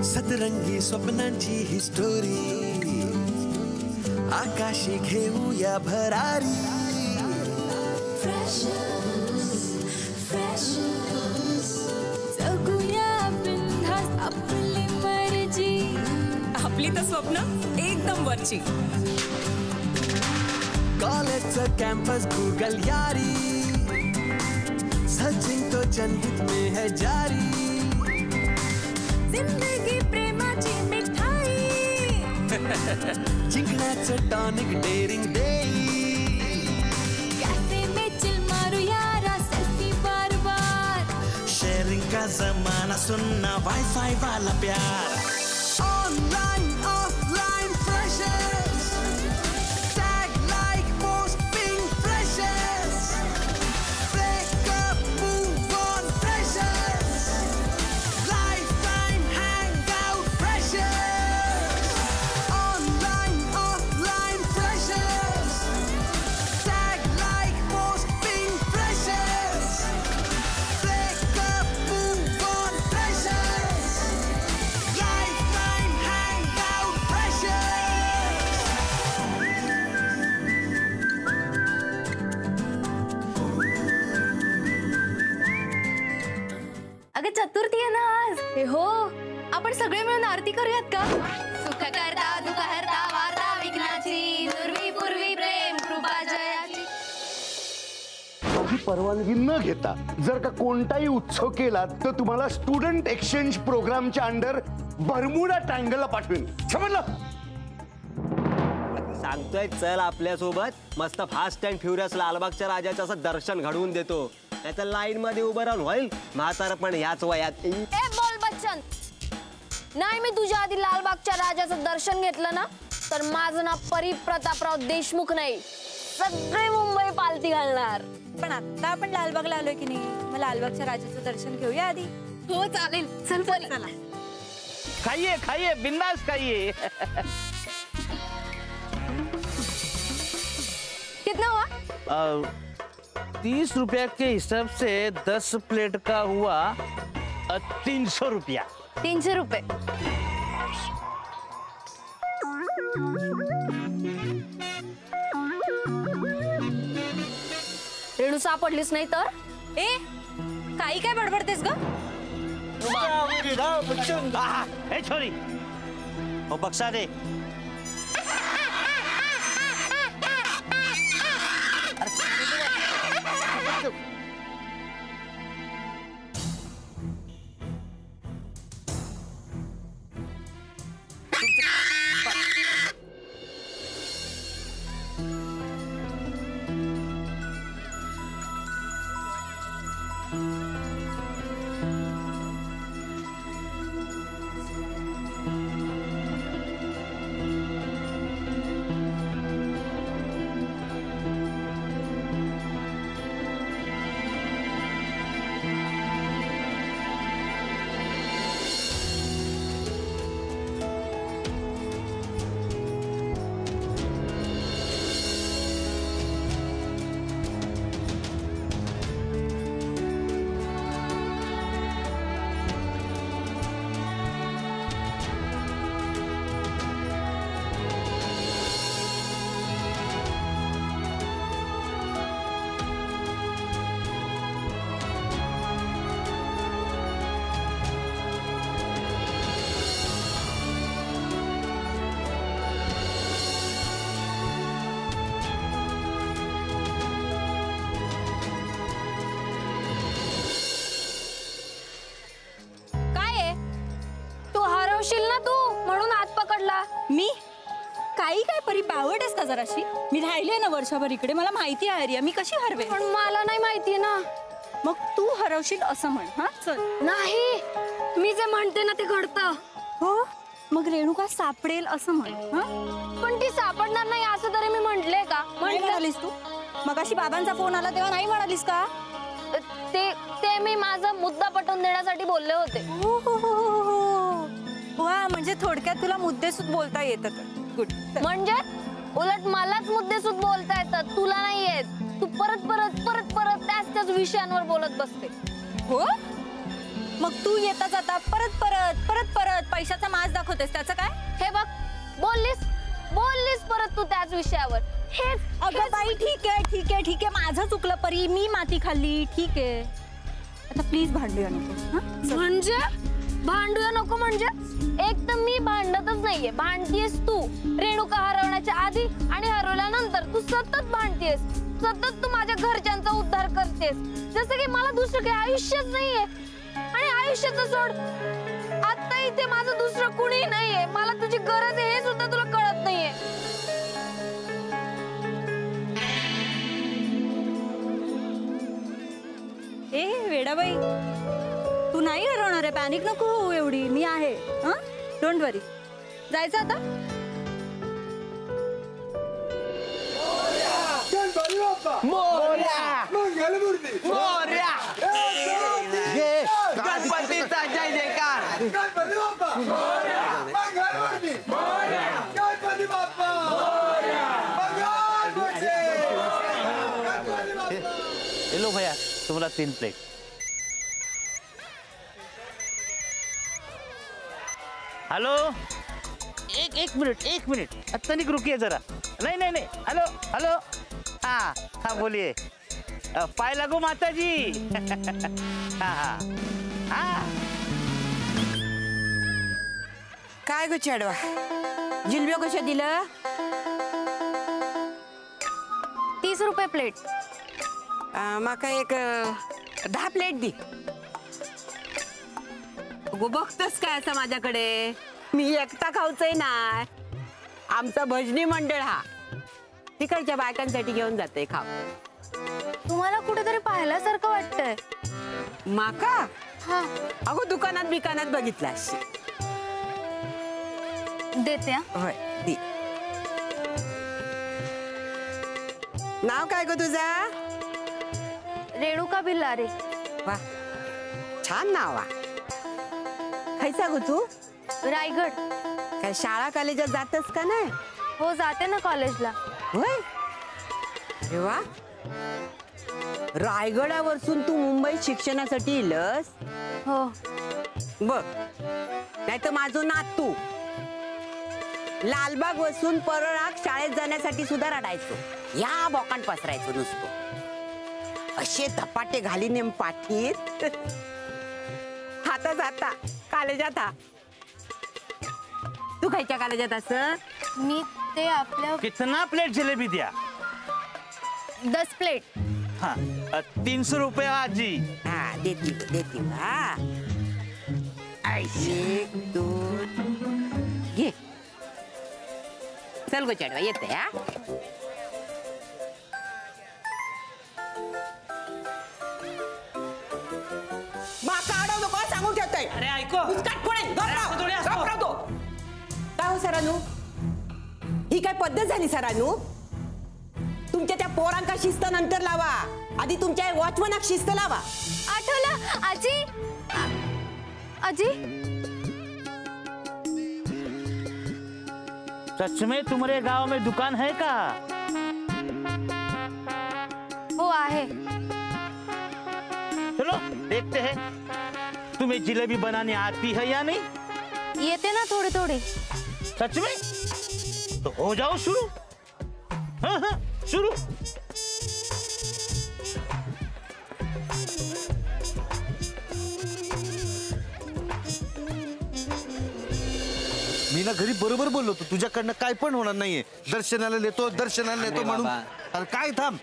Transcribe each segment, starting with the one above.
सतरंगी स्वप्नांची ही स्टोरी आकाशी घेऊया भरारी जगूया बिनधास्त आपली मर्जी आपली तर स्वप्न एकदम वरची कॉलेजचं कॅम्पस गूगल यारी सचिन तो जनहित में है जारी जिंदगी प्रेमाची मिठाई जिंकण्याचं टॉनिक डेअरिंग देई कैफे में चिल मारू यारा सेल्फी बार बार शेयरिंग का जमाना सुनना वाईफाई वाला प्यार online offline freshers tag like posting freshers breakup move on freshers life time hang out freshers online offline freshers tag like posting freshers breakup move on freshers life time hang out freshers अगं चतुर्थी आहे ना आज हे हो आपण सगळे मिळून आरती करूयात का सुख करता दुःख हरता वार्ता विघ्नाची दुर्वी पूर्वी प्रेम कृपा जयाची माझी परवानगी न घेता जर का कोणताही उत्सव केला तर तुम्हाला स्टुडंट एक्सचेंज प्रोग्रामच्या अंडर बर्मुडा ट्रायंगलला पाठवेन समजलं सांगतोय चल आपल्या सोबत मस्त फास्ट अँड फ्युरियस लालबागच्या राजाचं असं दर्शन घडवून देतो त्याच्या लाईन मध्ये उभं राहून होईल म्हातारं पण याच वयात ए बोल बच्चन नाही मी तुझ्या आधी लालबागच्या राजाचं दर्शन घेतलं ना तर माझं नाव परिप्रतापराव देशमुख नाही सगळे मुंबई पालती घालणार पण आता आपण लालबागला आलोय की नाही मग लालबागच्या राजाचं दर्शन घेऊया आधी हो चालेल चल परी चला खाइए खाइए बिंदास खाइए कितना हुआ 30 रुपया के हिसाब से 10 प्लेट का हुआ 300 रुपया 300 रुपये रेणू सापडलीच नाही तर ए काही काय बडबडतेस ग ए छोरी हो बक्षा दे ना तू म्हणून हात पकडला मी काही काय परी बावट आहेस का जराशी मी राहिले ना वर्षभर इकडे मला माहिती आहे आर्या मी कशी हरवे पण मला नाही माहिती ना मग तू हरवशील असं म्हण हा चल नाही मी जे म्हणते ना ते घडतं हो मग रेणुका सापडेल असं म्हण हा पण ती सापडणार नाही असं तरी मी म्हटले का म्हणालीस तू मगाशी बाबांचा फोन आला तेव्हा नाही म्हणालीस का ते मी माझा मुद्दा पटवून देण्यासाठी बोलले होते वा म्हणजे थोडक्यात तुला मुद्देसूद बोलता येतं गुड म्हणजे उलट मलाच मुद्देसूद बोलता येतात तुला नाही येत तू परत परत परत परत त्याच विषयांवर बोलत बसते हो मग तू येता जाता परत परत परत परत पैशाचा माज दाखवतेस, त्याचं काय? हे बघ, बोललीस परत तू त्याच विषयावर. हेच अगं बाई, ठीक आहे ठीक आहे ठीक आहे, माझं चुकलं परी, मी माती खाल्ली, ठीक आहे. आता प्लीज भांडूया नको. म्हणजे भांडूया नको म्हणजे? एक तर मी भांडतच नाहीये, भांडतीयस तू. रेणुका हरवण्याच्या आधी आणि हरवल्यानंतर तू सतत भांडतीयस, सतत तू माझ्या घरच्यांचा उद्धार करतेस, जसं की मला दुसरं काही आयुष्यच नाहीये. आणि आयुष्याचं सोड, आता इथे माझं दुसरं कुणी नाहीये, मला तुझी गरज आहे हे सुद्धा तुला कळत नाहीये. ए वेडाबाई, तू नाही हरवणार आहे, पॅनिक नको होऊ एवढी, मी आहे. हा, डोंट वरी. जायचं आता? गणपतीचा जय जयकार. लो भैया, तुम्हाला 3 प्लेट. हेलो, एक मिनट तनिक रुकिए जरा. नहीं, हेलो हेलो, हाँ बोलिए. पाय लागू माता जी. हाँ. काय गो चेडवा, जिलब्यो कशा दिलं? 30 रुपये प्लेट. माका एक 10 प्लेट दी. गो बघतस काय असं माझ्याकडे? मी एकटा खाऊचंय ना, आमचा भजनी मंडळ हा तिकडच्या बायकांसाठी घेऊन जाते खाऊ. तुम्हाला कुठेतरी पाहिल्यासारखं वाटतंय. माका? हा, अगो दुकानात बघितलास. देते हा. होय दी. नाव काय गो तुझा? रेणुका बिल्लारे. वा, छान नाव. खायचा गो तू? रायगड. काय शाळा कॉलेजात जातस का नाही? हो, जाते ना कॉलेजला. होय, अरे वा. रायगडावरसून तू मुंबईत शिक्षणासाठी इलस? हो. बघ, नाही तर माझं नातू लालबाग वसून परळाग शाळेत जाण्यासाठी सुद्धा रडायचो, या बोकांड पसरायचो नुसतो. असे धपाटे घाली नेम पाठीत. आता जाता कॉलेजात हा. तू खायच्या कॉलेजात असं? मी ते आपल्या कितना प्लेट जलेबी दिया? 10 प्लेट. हाँ, 300 रुपये आजी. हा, देती हा. 1 2 घे. चल गो चढवा, येते हा. माका अडव नको सांगून ठेवतोय. अरे ऐको. उचकाट पडेल. गप्प तो. काय हो सरानू, ही काय पद्धत झाली सरानू? तुमच्या त्या पोरांका शिस्त नंतर लावा, आधी तुमच्या वॉचमनाक शिस्त लावा. आठवलं आजी? आजी, सच में तुम्हारे गांव में दुकान है का? हो आहे. चलो देखते हैं तुम्हें जिलेबी बनाने आती है या नहीं. येते ना थोडी थोडी. सच में? तो हो जाओ शुरू. हाँ, शुरू. मी ना घरी बरोबर बोललो होतो, तुझ्याकडनं काय पण होणार नाहीये. दर्शनाला नेतो म्हणून. अरे काय थांब,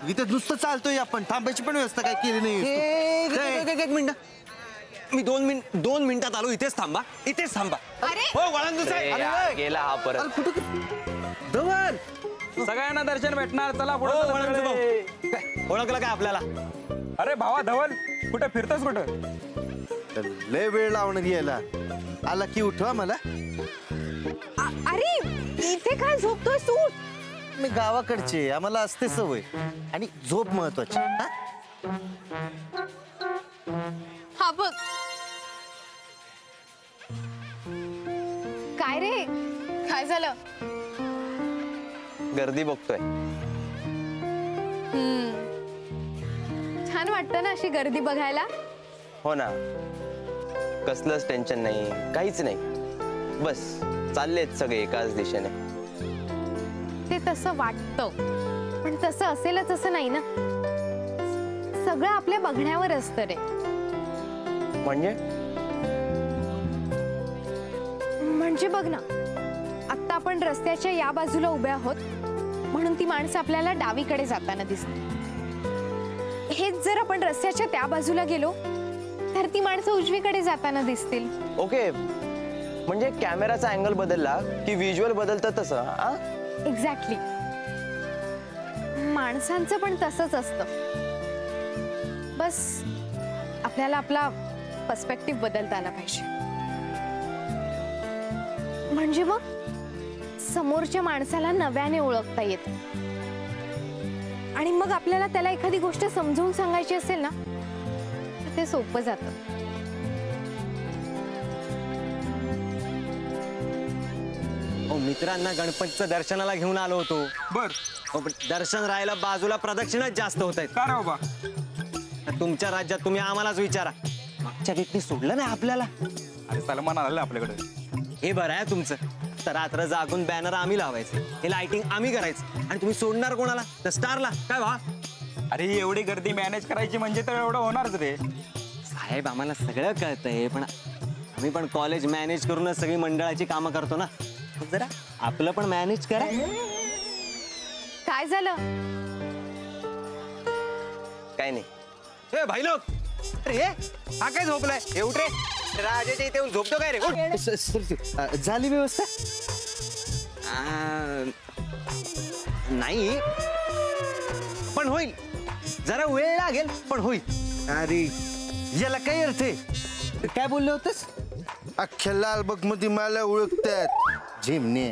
इथे नुसतं चालतोय आपण, थांबायची पण व्यवस्था काय केली नाही. एक मिनिट, मी 2 मिनिटात आलो. इथेच थांबा. हो, वळण गेला हा परत. अरे कुठं धवल, सगळ्यांना दर्शन भेटणार. चला पुढे. ओळखलं काय आपल्याला? अरे भावा धवल, कुठे फिरतस कुठं? लय वेळ लावणार यायला. आला की उठवा मला. अरे इथे काय झोपतोय तू? मी गावाकडचे, आम्हाला असते सवय, आणि झोप महत्वाची. हा बघ. काय रे, काय झालं? गर्दी बघतोय. छान वाटतं ना अशी गर्दी बघायला. हो ना, कसलंच टेन्शन नाही, काहीच नाही. बस चाललेत सगळे एकाच दिशेने. ते तसं वाटतं, पण तसं असेलच असं नाही ना. सगळं आपल्या बघण्यावर असतं रे. म्हणजे बघ ना, आता आपण रस्त्याच्या या बाजूला उभे आहोत म्हणून ती माणसं आपल्याला डावीकडे जाताना दिसतात. हेच जर आपण रस्त्याच्या त्या बाजूला गेलो तर ती माणसं उजवीकडे जाताना दिसतील. ओके, म्हणजे कॅमेराचा अँगल बदलला की व्हिज्युअल बदलतं तसं. एक्झॅक्टली. माणसांचं पण तसंच असतं. बस आपल्याला आपला पर्स्पेक्टिव्ह बदलता आला पाहिजे. म्हणजे मग समोरच्या माणसाला नव्याने ओळखता येतं. आणि मग आपल्याला त्याला एखादी गोष्ट समजावून सांगायची असेल ना तर ते सोपं जातं. मित्रांना गणपतीचं दर्शनाला घेऊन आलो होतो. बर. दर्शन राहायला बाजूला प्रदक्षिणाच जास्त होत आहेत. का रे बाबा? तुमच्या राज्यात तुम्ही आम्हालाच विचारा. मागच्या गेटनी सोडलं नाही आपल्याला. अरे सलमान आला आपल्याकडे. हे बरं आहे तुमचं. तर रात्र जागून बॅनर आम्ही लावायचे, हे लाइटिंग आम्ही करायचं, आणि तुम्ही सोडणार कोणाला? तर स्टारला. काय वा? अरे एवढी गर्दी मॅनेज करायची म्हणजे तर एवढं होणारच रे. साहेब आम्हाला सगळं कळतंय, पण आम्ही पण कॉलेज मॅनेज करूनच सगळी मंडळाची कामं करतो ना. जरा आपलं पण मॅनेज करा. काय झालं? काय नाही. ए भाई लोक, अरे हे हा काय झोपलाय? हे उठ रे. राजाच्या इथे येऊन झोपतो काय रे? उठ. झाली व्यवस्था? नाही, पण होईल. जरा वेळ लागेल, पण होईल. अरे याला काय अर्थ आहे? काय बोलले होतेस? अख्ख्या लालबाग मध्ये मला ओळखतात झिमने.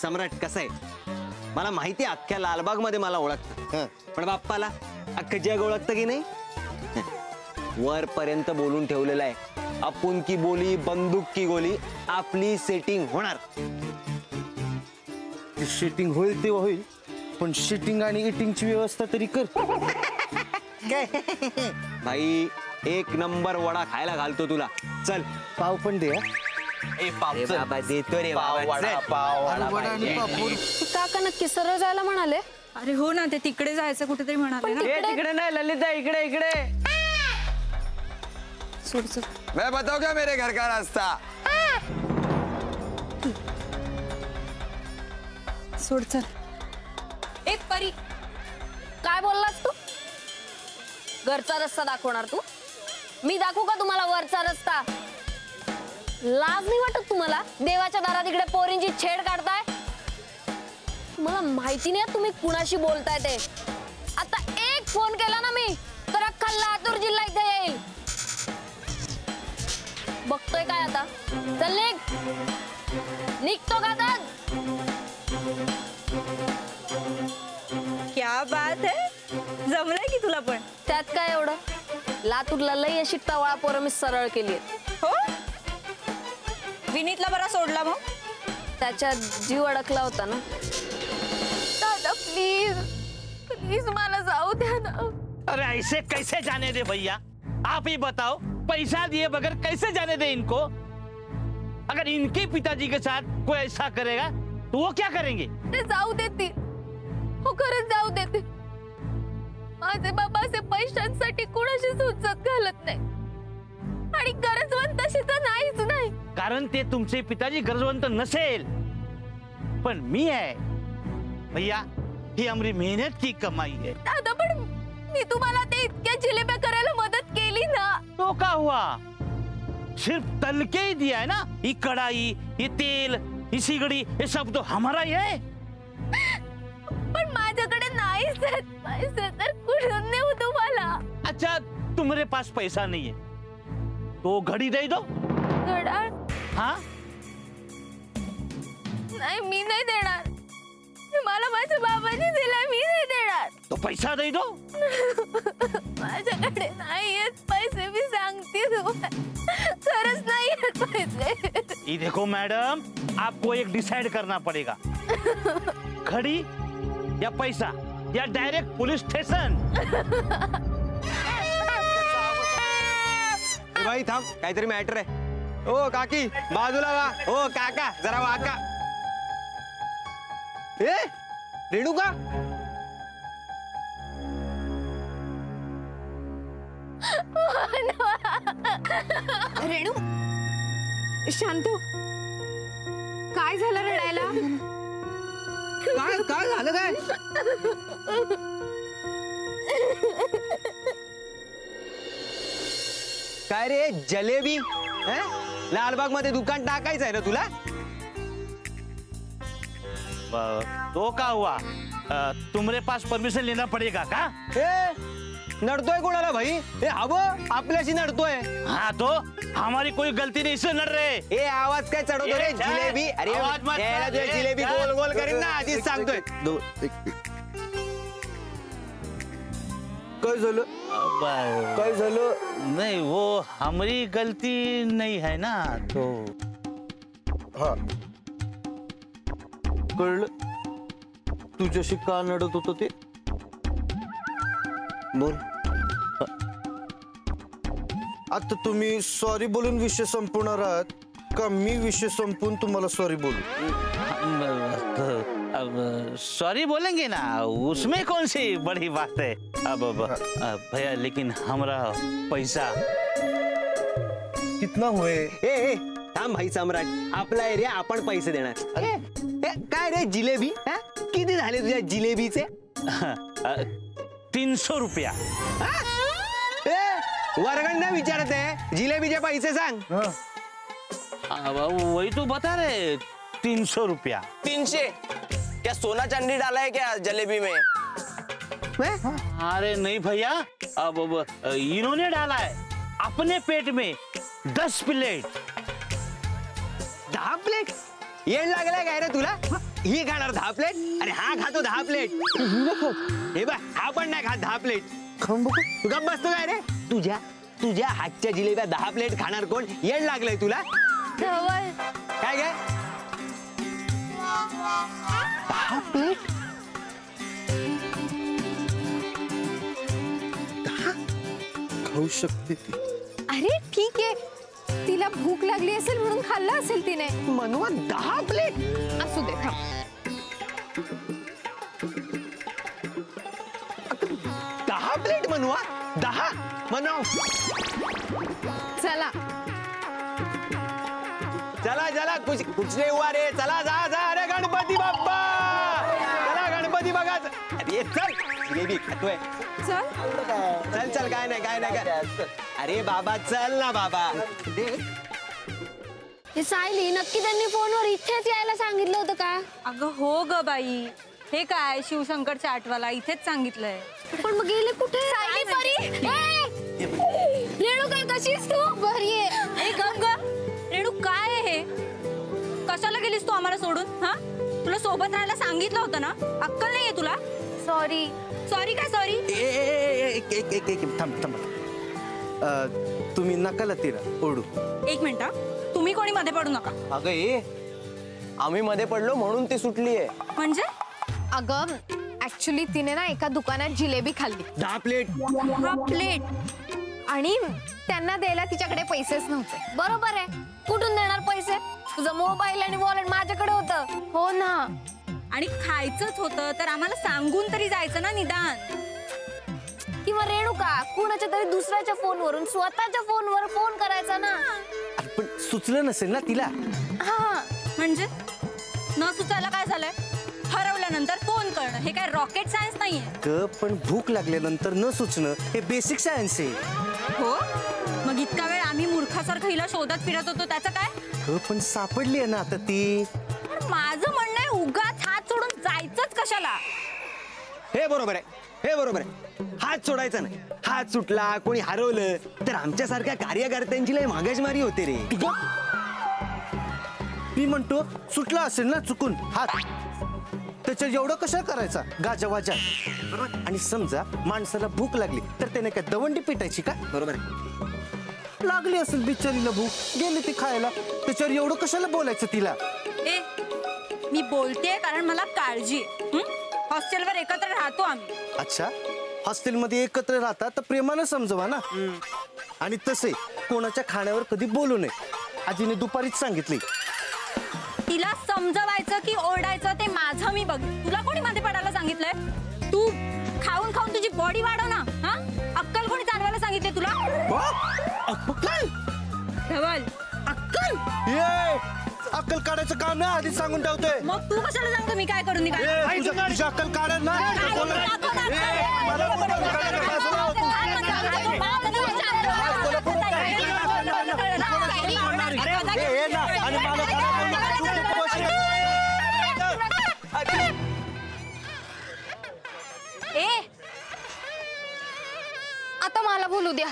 सम्राट कसं आहे, मला माहिती आहे अख्ख्या लालबाग मध्ये मला ओळखतं, पण बाप्पाला अख्खं जग ओळखतं की नाही? वर पर्यंत बोलून ठेवलेलं आहे, आपण की बोली बंदूक की गोली, आपली सेटिंग होणार. शूटिंग होईल तेव्हा होईल, पण शूटिंग आणि इटिंगची व्यवस्था तरी कर. भाई एक नंबर वडा खायला घालतो तुला. चल पाव पण दे. बाबा देतो रे बाबा. काका नक्की सरळ जायला म्हणाले? अरे हो ना, ते तिकडे जायचं कुठेतरी म्हणाले ना. तिकडे नाही ललिता, इकडे इकडे. मैं बताऊं क्या मेरे घर का रास्ता? सोड चल. एक परी, काय बोललास तू? घरचा रस्ता दाखवणार तू? मी दाखवू का तुम्हाला वरचा रस्ता? लाज नाही वाटत तुम्हाला? देवाच्या दारात इकडे पोरींची छेड काढताय. मला माहिती नाही तुम्ही कुणाशी बोलताय ते. आता एक फोन केला ना मी तर अख्खा लातूर जिल्हा इथे येईल. बघतोय काय आता? चल निघ. निघतो का तर? क्या बात है, जमलंय की तुला पण. त्यात काय एवढं? लातूरला लई अशी टवाळा पोरं मी सरळ केली. हो, विनीतला बरा सोडला मग? त्याच्या जीव अडकला होता ना. दादा प्लीज प्लीज मला जाऊ द्या ना. अरे ऐसे कैसे जाने दे भैया? आप ही बताओ, पैसा दिए बगैर कैसे जाने दे इनको? अगर इनके पिताजी के साथ कोई ऐसा करेगा तो वो क्या करेंगे? ते जाऊ देते, हो खरंच जाऊ देते. माझे बाबा असे पैशांसाठी कुणाशी सुचत घालत नाही, आणि गरजवंत अशी तर नाहीच नाही. कारण ते तुमचे पिताजी गरजवंत नसेल, पण मी आहे भैया. ही हमारी मेहनत की कमाई है. दादा पण मी तुम्हाला ते इतक्या जिलेब्या करायला मदत केली ना. तो क्या हुआ? सिर्फ तल के ही दिया है ना. ये कढ़ाई, ये तेल, ये सिगड़ी, ये सब तो हमारा ही है. पण माझ्याकडे नाहीच आहेत पैसे, तर कुठून देऊ तुम्हाला? अच्छा, तुम्हारे पास पैसा नहीं है तो घड़ी दे दो. घड्याळ? हाँ, नाही मी नाही देणार. मला माझ्या बाबांनी दिलाय, मी नाही देणार. तो पैसा दे दो. माझ्याकडे नाही आहेत पैसे, मी सांगते तुम्हाला, खरंच नाही आहेत पैसे. ये देखो मैडम, आपको एक डिसाइड करना पड़ेगा. घड़ी या पैसा या डायरेक्ट पुलिस स्टेशन. बाई थांब, काहीतरी मॅटर आहे. ओ काकी बाजूला वा. ओ काका जरा वाका. ए रेणुका, रेणू शांतू, काय झालं रडायला? काय काय झालं काय? काय रे जलेबी? लालबाग मध्ये दुकान टाकायचं आहे ना तुला? तो का हुआ? तुम्हारे पास परमिशन लेना पड़ेगा का? नडतोय कोणाला भाई? हवो आपल्याशी नडतोय. हाँ तो हमारी कोई गलती नहीं, इससे नड रहे. ए आवाज काय चढवतो रे? जिलेबी. अरे आवाज मत याला तुझ्या जिलेबी गोल गोल करीन ना, आधीच सांगतोय. काय झालं? काय झालं? नहीं वो हमारी गलती नहीं है ना, तो हा कळलं. तुझ्याशी का नडत होतं ते बोल. आता तुम्ही सॉरी बोलून विषय संपवणार आहात का मी विषय संपवून तुम्हाला सॉरी बोलू? अब सॉरी बोलेंगे ना, उसमें कौन सी बड़ी बात है. अब भैया लेकिन हमारा पैसा कितना हुए? ए थांब भाई सम्राट, आपला एरिया आपण पैसे देणार. अरे काय रे जिलेबी? किती झाले तुझ्या जिलेबीचे? 300 रुपया. वर्गण विचारत आहे, जिलेबीचे पैसे सांग. वही तो बता रहे, 300 रुपया. 300? क्या सोना चांदी डाला है क्या जलेबी में? अरे नहीं भैया, अब इन्होंने डाला है अपने पेट में 10 प्लेट. 10 प्लेट? येड लागलाय काय रे तुला? ही खाणार 10 प्लेट? अरे हा खातो 10 प्लेट. हे बघ हा पण नाही खात 10 प्लेट. तू गप्प बसतो काय रे? तुझ्या हातच्या जिलेब्या 10 प्लेट खाणार कोण? येड लागलंय तुला? धवल, काय काय? 10 प्लेट? 10 खाऊ शकते ती. अरे ठीक आहे, तिला भूक लागली असेल म्हणून खाल्ला असेल तिने. मनवा 10 प्लेट? असू दे थांब. 10 प्लेट मनवा? 10 मनव. चला चला चला कुछ नाही हुआ रे. चला जा जा. अरे गणपती बाप्पा, चला गणपती बघा. अरे चल, जिलेबी खातोय. चल चल काय नाही काय. अरे बाबा चल ना बाबा. सायली, नक्की त्यांनी फोनवर इथेच यायला सांगितलं होतं का? अगं हो ग बाई, हे काय शिवशंकर चाटवाला इथेच सांगितलंय. पण मग गेले कुठे? सायली सॉरी. रेणू काय, कशीस तू? बरी आहे. ए गप ग रेणू, काय आहे हे? कशाला गेलीस तू आम्हाला सोडून? हा, तुला सोबत राहायला सांगितलं होतं ना, अक्कल नाहीये तुला? सॉरी. सॉरी काय सॉरी? एक थांब. तुम्ही नकाला तिला ओढू. एक मिनिट हा, तुम्ही कोणी मध्ये पडू नका. अगं ये, आम्ही मध्ये पडलो म्हणून ती सुटली आहे. म्हणजे? अगं ऍक्च्युली तिने ना एका दुकानात जिलेबी खाल्ली 10 प्लेट. 10 प्लेट? आणि त्यांना द्यायला तिच्याकडे पैसेच नव्हते. बरोबर आहे, कुठून देणार पैसे? तुझा मोबाईल आणि वॉलेट माझ्याकडे होतं. हो ना. आणि खायचंच होतं तर आम्हाला सांगून तरी जायचं ना निदान. किंवा रेणुका कुणाच्या तरी दुसऱ्याच्या फोनवरून स्वतःच्या फोनवर फोन करायचा ना. पण सुचलं नसेल ना तिला. हा म्हणजे न सुचायला काय झालंय? हरवल्यानंतर फोन करणं हे काय रॉकेट सायन्स नाहीये. पण भूक लागल्यानंतर न सुचणं हे बेसिक सायन्स आहे. हो, मग इतका वेळ आम्ही मूर्खासारखं हिला शोधत फिरत होतो त्याचं काय? पण सापडली आहे ना आता ती. पण माझं म्हणणं आहे, उगाच हात सोडून जायचंच कशाला? हे बरोबर आहे. हात सोडायचा नाही. हात सुटला, कोणी हरवलं तर आमच्यासारख्या कार्यकर्त्यांची लय मागजमारी होते रे. मी म्हणतो सुटला असेल ना चुकून हात, त्याच्यात एवढं कशा करायचा गाजावाजा. आणि समजा माणसाला भूक लागली तर त्याने काय दवंडी पिटायची का? बरोबर आहे. लागली असेल बिचारीला भूक, गेली ती खायला, त्याच्यावर एवढं कशाला बोलायचं तिला? ए, मी बोलते कारण मला काळजी आहे. हॉस्टेलवर एकत्र राहतो आम्ही. अच्छा, हॉस्टेलमध्ये एकत्र राहता तर प्रेमानं समजवा ना. आणि तसे कोणाच्या खाण्यावर कधी बोलू नये. आजीने दुपारीच सांगितली. तिला समजवायचं की ओरडायचं ते माझं मी बघ. तुला कोणी मध्ये पडायला सांगितलंय? तू खाऊन खाऊन तुझी बॉडी वाढव ना. हा, अक्कल कोणी जाणवायला सांगितले तुला? अक्कल धवल, अक्कल अक्कल काढायचं काम नाही आधीच सांगून ठेवतोय. मग तू कशाला सांगतो मी काय करून तुझी अक्कल काढेल ना. आता मला बोलू द्या.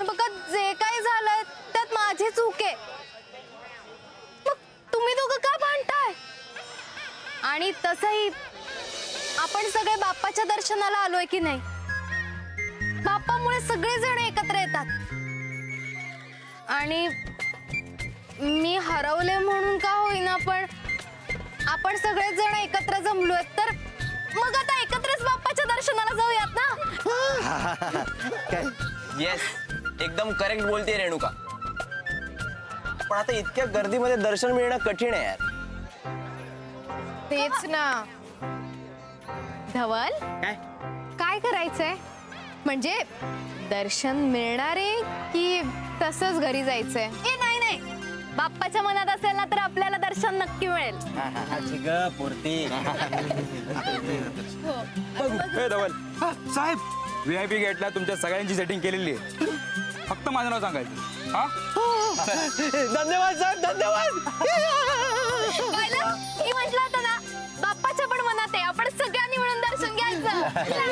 बघा जे काही झालंय त्यात माझी चूक आहे. मग तुम्ही दोघं का भांडताय? आणि तसंही आपण सगळे बाप्पाच्या दर्शनाला आलोय की नाही. बाप्पामुळे सगळे जण एकत्र येतात. आणि मी हरवले म्हणून का होईना पण आपण सगळे जण एकत्र जमलोय तर मग आता एकत्रच बाप्पाच्या दर्शनाला जाऊयात ना. येस, एकदम करेक्ट बोलते रेणुका. पण आता इतक्या गर्दीमध्ये दर्शन मिळणं कठीण आहे यार. तेच ना. धवल काय करायचंय? म्हणजे दर्शन मिळणारे की तसंच घरी जायचंय? ए नाही नाही, बाप्पाच्या मनात असेल ना तर आपल्याला दर्शन नक्की मिळेल. हे धवल साहेब, VIP गेटला तुमच्या सगळ्यांची सेटिंग केलेली आहे. फक्त माझं नाव सांगायचं. हा, धन्यवाद साहेब, धन्यवाद. मी म्हटलं होतं ना बाप्पाच्या पण मनात आहे. आपण सगळ्यांनी मिळून दर्शन घ्यायचं.